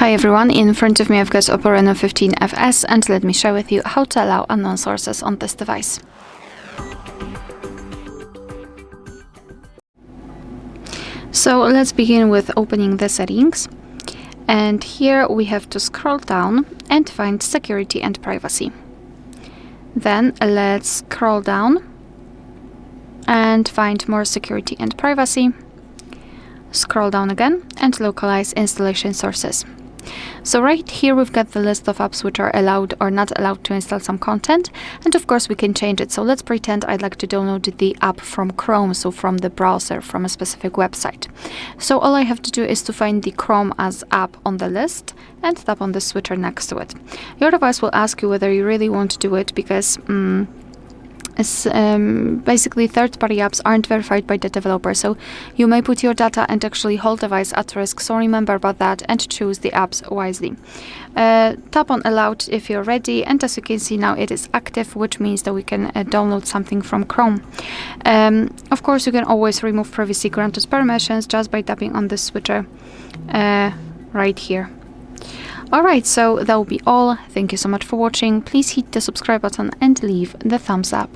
Hi everyone, in front of me I've got OPPO Reno15 FS, and let me share with you how to allow unknown sources on this device. So let's begin with opening the settings, and here we have to scroll down and find security and privacy. Then let's scroll down and find more security and privacy. Scroll down again and localize installation sources. So right here we've got the list of apps which are allowed or not allowed to install some content, and of course we can change it. So let's pretend I'd like to download the app from Chrome, so from the browser, from a specific website. So all I have to do is to find the Chrome as app on the list and tap on the switcher next to it. Your device will ask you whether you really want to do it, because basically third-party apps aren't verified by the developer, so you may put your data and actually whole device at risk, so remember about that and choose the apps wisely. Tap on allowed if you're ready, and as you can see now it is active, which means that we can download something from Chrome. Of course you can always remove previously granted permissions just by tapping on the switcher right here. Alright, so that will be all. Thank you so much for watching. Please hit the subscribe button and leave the thumbs up.